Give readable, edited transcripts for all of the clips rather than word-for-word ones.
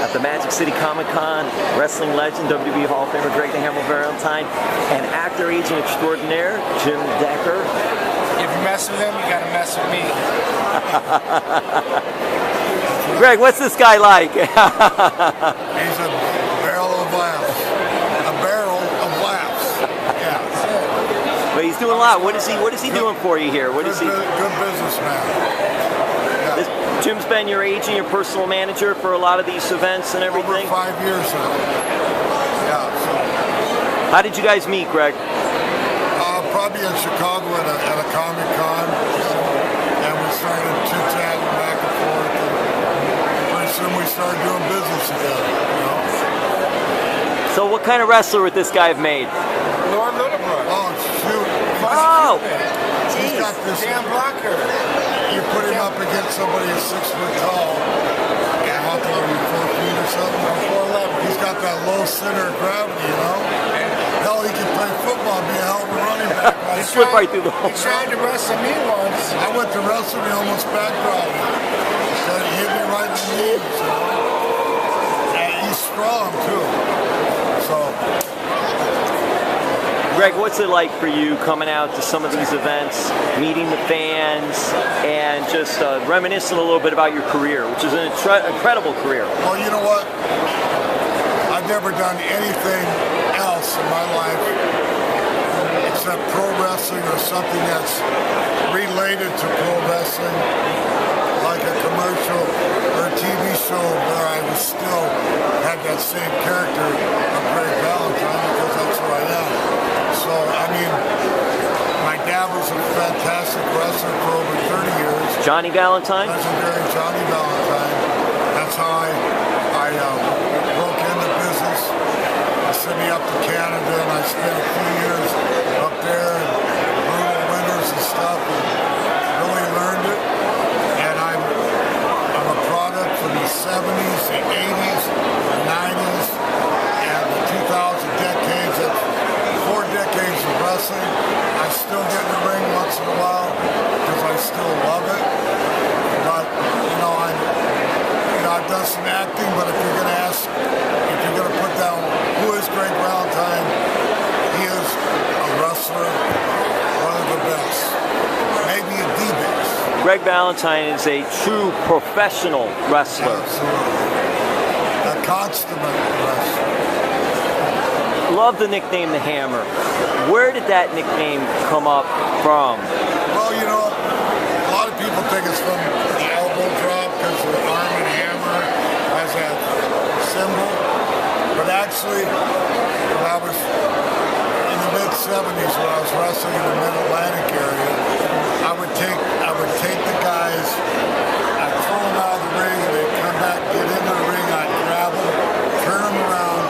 at the Magic City Comic-Con, wrestling legend, WWE Hall of Famer Greg the Hammer Valentine, and actor, agent extraordinaire, Jim Decker. If you mess with him, you gotta mess with me. Greg, what's this guy like? He's a barrel of laughs. A barrel of laughs. Yeah, that's it. But he's doing a lot. What is he doing for you here? What is he? Good businessman. Yeah. Jim's been your agent, your personal manager for a lot of these events and everything? Over 5 years now. Yeah. So. How did you guys meet, Greg? Probably in Chicago at a Comic-Con. And we started chit-chatting back and forth. And pretty soon we started doing business together, you know? So what kind of wrestler would this guy have made? Lord Littlebrook. Oh, shoot. Oh! He's got this damn blocker. You put him up against somebody who's 6 foot tall, and how tall are you, 4 feet or something? 4'11". He's got that low center of gravity, you know? Hell, he can play football, be a hell of a running back. He slipped right through the hole. He tried to wrestle me once. I went to wrestle, he almost backdropped me. So he hit me right in the knees, you know? And he's strong, too. So... Greg, what's it like for you coming out to some of these events, meeting the fans, and just reminiscing a little bit about your career, which is an incredible career? Well, you know what? I've never done anything else in my life except pro wrestling or something that's related to pro wrestling, like a commercial or a TV show where I was still had that same character of Greg Valentine, because that's who I am. So, I mean, my dad was a fantastic wrestler for over 30 years. Johnny Valentine? Legendary Johnny Valentine. That's how I broke into business. They sent me up to Canada, and I spent a few years up there in brutal winters and stuff, and really learned it. And I'm a product from the 70s, the 80s, the 90s, and the 2000 decades. That's 4 decades of wrestling. I still get in the ring once in a while because I still love it. But I've done some acting. But if you're going to ask, if you're going to put down who is Greg Valentine, he is a wrestler, one of the best, maybe the best. Greg Valentine is a true professional wrestler. Absolutely, a consummate wrestler. Love the nickname The Hammer. Where did that nickname come up from? Well, you know, a lot of people think it's from the elbow drop because the arm and hammer has that symbol. But actually, when I was in the mid-70s, when I was wrestling in the Mid-Atlantic area, I would take the guys, I'd throw them out of the ring, and they'd come back, get into the ring, I'd grab them, turn them around,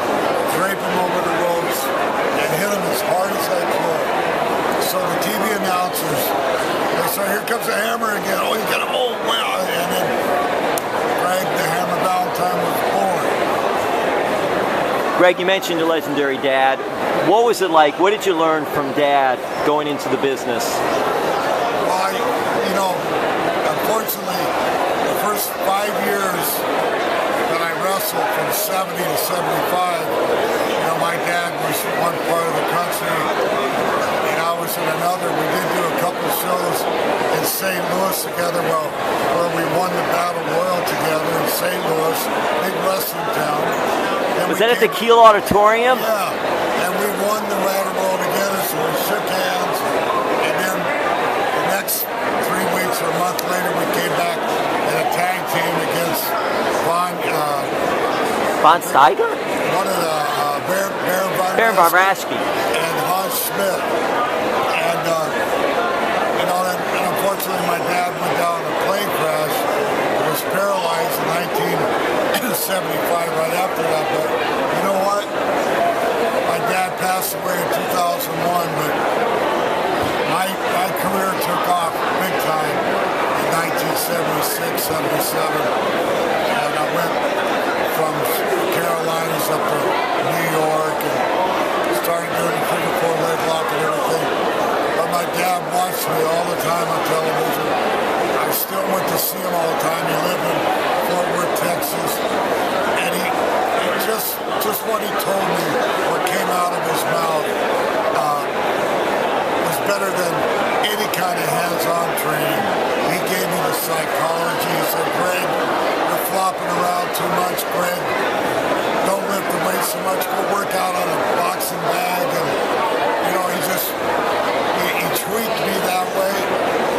drape them over the ropes, and hit them as hard as I could. So the TV announcers, they say, here comes the Hammer again. Oh, you got him. Oh, wow. And then Greg the Hammer Valentine was born. Greg, you mentioned your legendary dad. What was it like? What did you learn from Dad going into the business? Well, unfortunately, the first 5 years that I wrestled from 70 to 75, my dad was one part of the country and I was in another. We did do a couple shows in St. Louis together, where we won the Battle Royal together in St. Louis, big wrestling town. Was that at the Kiel Auditorium? Yeah, and we won the Battle Royal together, so we shook hands, and then the next 3 weeks or a month later, we came back in a tag team against Von Steiger? One of the Baron Von Raschke. And Hans Schmidt. And unfortunately my dad went down in a plane crash. He was paralyzed in 1975 right after that. But you know what? My dad passed away in 2001, but my career took off big time in 1976, 77. And I went from Carolinas up to New York and started doing the figure 4 leg lock and everything. But my dad watched me all the time on television. I still went to see him all the time. He lived in Fort Worth, Texas. And he too much, Greg. Don't lift the weight so much. Go work out on a boxing bag. And, you know, he tweaked me that way,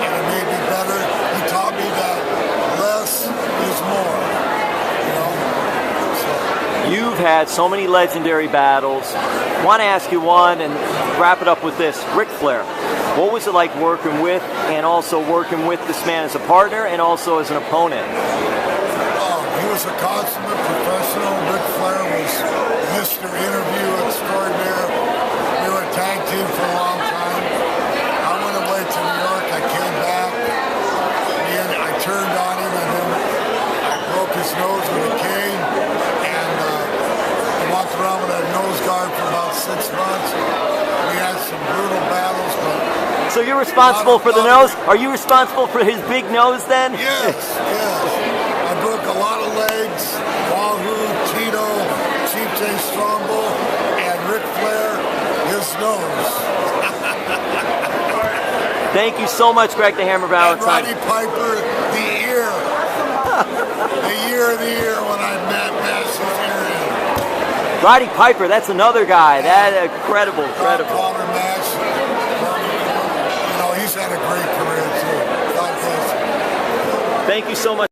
and it made me better. He taught me that less is more, you know. So. You've had so many legendary battles. Want to ask you one and wrap it up with this. Ric Flair, what was it like working with and also working with this man as a partner and also as an opponent? Oh, he was a consummate professional. Ric Flair was Mr. Interview extraordinaire. We were a tag team for a long time. I went away to New York. I came back. And I turned on him, and then I broke his nose with a cane. And I walked around with a nose guard for about 6 months. We had some brutal battles, but So you're responsible for the nose? Are you responsible for his big nose then? yes, yes. I broke a lot of legs. Wahoo, Tito, Chief J. Strongbow, and Ric Flair, his nose. Thank you so much, Greg the Hammer And Valentine. Roddy Piper, the ear. The ear when I mashed his ear in. Roddy Piper, that's another guy. That incredible. Connor match. You know, he's had a great career too. God bless him. Thank you so much.